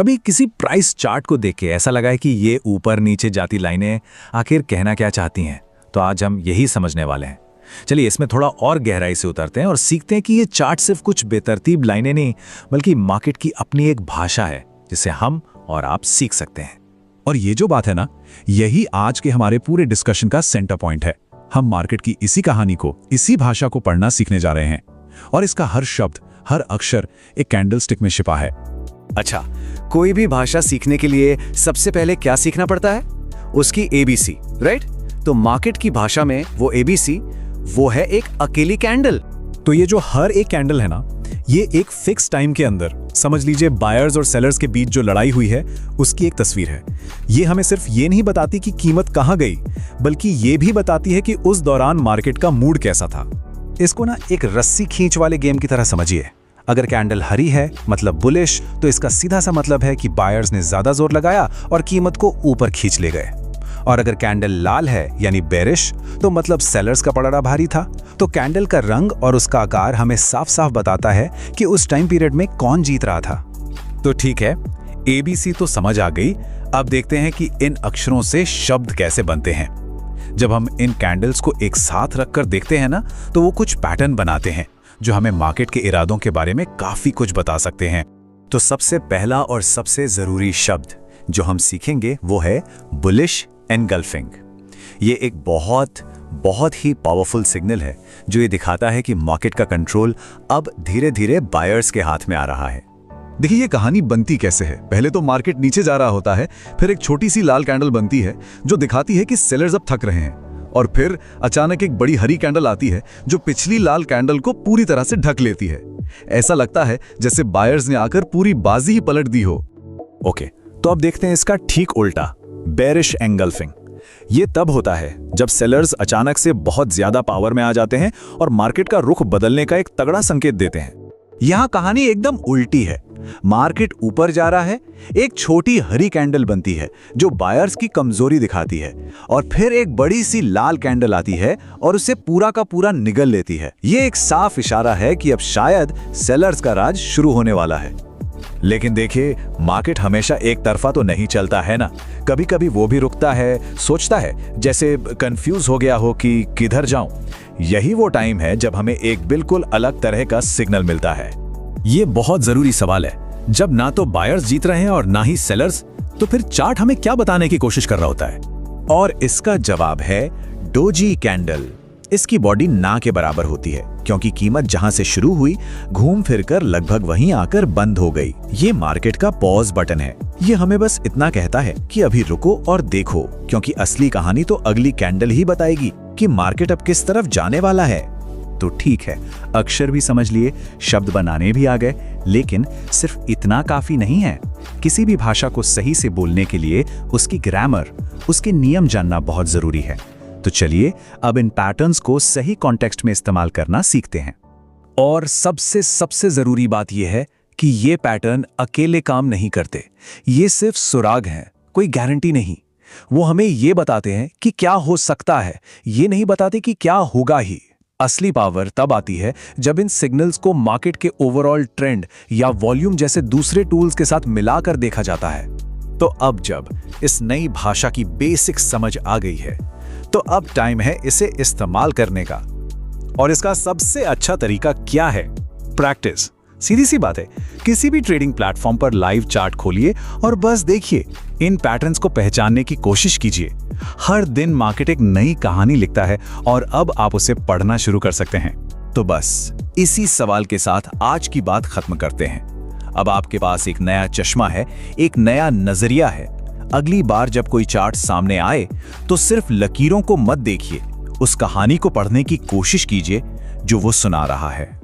कभी किसी price chart को देख के ऐसा लगा है कि ये ऊपर नीचे जाती लाइनें आखिर कहना क्या चाहती हैं? तो आज हम यही समझने वाले हैं। चलिए इसमें थोड़ा और गहराई से उतरते हैं और सीखते हैं कि ये चार्ट सिर्फ कुछ बेतरतीब लाइनें नहीं, बल्कि मार्केट की अपनी एक भाषा है जिसे हम और आप सीख सकते हैं। और ये जो बात है ना, यही आज के हमारे पूरे डिस्कशन का सेंटर पॉइंट है। हम मार्केट की इसी कहानी को, इसी भाषा को पढ़ना सीखने जा रहे हैं और इसका हर शब्द, हर अक्षर एक कैंडलस्टिक में छिपा है। अच्छा, कोई भी भाषा सीखने के लिए सबसे पहले क्या सीखना पड़ता है? उसकी एबीसी, राइट? तो मार्केट की भाषा में वो एबीसी वो है एक अकेली कैंडल। तो ये जो हर एक कैंडल है ना, ये एक फिक्स टाइम के अंदर, समझ लीजिए बायर्स और सेलर्स के बीच जो लड़ाई हुई है उसकी एक तस्वीर है। ये हमें सिर्फ ये नहीं बताती कि कीमत कहां गई, बल्कि ये भी बताती है कि उस दौरान मार्केट का मूड कैसा था। इसको ना एक रस्सी खींच वाले गेम की तरह समझिए। अगर कैंडल हरी है मतलब बुलिश, तो इसका सीधा सा मतलब है कि बायर्स ने ज्यादा जोर लगाया और कीमत को ऊपर खींच ले गए। और अगर कैंडल लाल है यानी बेरिश, तो मतलब सेलर्स का पलड़ा भारी था। तो कैंडल का रंग और उसका आकार हमें साफ साफ बताता है कि उस टाइम पीरियड में कौन जीत रहा था। तो ठीक है, एबीसी तो समझ आ गई। अब देखते हैं कि इन अक्षरों से शब्द कैसे बनते हैं। जब हम इन कैंडल्स को एक साथ रखकर देखते हैं ना, तो वो कुछ पैटर्न बनाते हैं जो हमें मार्केट के इरादों के बारे में काफी कुछ बता सकते हैं। तो सबसे पहला और सबसे जरूरी शब्द जो हम सीखेंगे वो है बुलिश एनगल्फिंग। ये एक बहुत ही पावरफुल सिग्नल है जो ये दिखाता है कि मार्केट का कंट्रोल अब धीरे धीरे बायर्स के हाथ में आ रहा है। देखिए ये कहानी बनती कैसे है। पहले तो मार्केट नीचे जा रहा होता है, फिर एक छोटी सी लाल कैंडल बनती है जो दिखाती है कि सेलर्स अब थक रहे हैं, और फिर अचानक एक बड़ी हरी कैंडल आती है जो पिछली लाल कैंडल को पूरी तरह से ढक लेती है। ऐसा लगता है जैसे बायर्स ने आकर पूरी बाजी ही पलट दी हो। ओके, तो अब देखते हैं इसका ठीक उल्टा, बेरिश एंगल्फिंग। ये तब होता है जब सेलर्स अचानक से बहुत ज्यादा पावर में आ जाते हैं और मार्केट का रुख बदलने का एक तगड़ा संकेत देते हैं। यहां कहानी एकदम उल्टी है। मार्केट ऊपर जा रहा है, एक छोटी हरी कैंडल बनती है जो बायर्स की कमजोरी दिखाती है, और फिर एक बड़ी सी लाल कैंडल आती है और उसे पूरा का पूरा निगल लेती है। ये एक साफ इशारा है कि अब शायद सेलर्स का राज शुरू होने वाला है। लेकिन देखिए, मार्केट हमेशा एक तरफा तो नहीं चलता है ना। कभी कभी वो भी रुकता है, सोचता है, जैसे कंफ्यूज हो गया हो कि किधर जाऊं। यही वो टाइम है जब हमें एक बिल्कुल अलग तरह का सिग्नल मिलता है। ये बहुत जरूरी सवाल है। जब ना तो बायर्स जीत रहे हैं और ना ही सेलर्स, तो फिर चार्ट हमें क्या बताने की कोशिश कर रहा होता है? और इसका जवाब है डोजी कैंडल। इसकी बॉडी ना के बराबर होती है क्योंकि कीमत जहां से शुरू हुई घूम फिरकर लगभग वहीं आकर बंद हो गई। ये मार्केट का पॉज बटन है। ये हमें बस इतना कहता है कि अभी रुको और देखो, क्योंकि असली कहानी तो अगली कैंडल ही बताएगी कि मार्केट अब किस तरफ जाने वाला है। तो ठीक है, अक्षर भी समझ लिए, शब्द बनाने भी आ गए, लेकिन सिर्फ इतना काफी नहीं है। किसी भी भाषा को सही से बोलने के लिए उसकी ग्रामर, उसके नियम जानना बहुत जरूरी है। तो चलिए अब इन पैटर्न्स को सही कॉन्टेक्स्ट में इस्तेमाल करना सीखते हैं। और सबसे जरूरी बात यह है कि ये पैटर्न अकेले काम नहीं करते। ये सिर्फ सुराग हैं, कोई गारंटी नहीं। वो हमें ये बताते हैं कि क्या हो सकता है, ये नहीं बताते कि क्या होगा ही। असली पावर तब आती है जब इन सिग्नल्स को मार्केट के ओवरऑल ट्रेंड या वॉल्यूम जैसे दूसरे टूल्स के साथ मिलाकर देखा जाता है। तो अब जब इस नई भाषा की बेसिक समझ आ गई है, तो अब टाइम है इसे इस्तेमाल करने का। और इसका सबसे अच्छा तरीका क्या है? प्रैक्टिस। सीधी सी बात है, किसी भी ट्रेडिंग प्लेटफॉर्म पर लाइव चार्ट खोलिए और बस देखिए, इन पैटर्न्स को पहचानने की कोशिश कीजिए। हर दिन मार्केट एक नई कहानी लिखता है और अब आप उसे पढ़ना शुरू कर सकते हैं। तो बस इसी सवाल के साथ आज की बात खत्म करते हैं। अब आपके पास एक नया चश्मा है, एक नया नजरिया है। अगली बार जब कोई चार्ट सामने आए तो सिर्फ लकीरों को मत देखिए, उस कहानी को पढ़ने की कोशिश कीजिए जो वो सुना रहा है।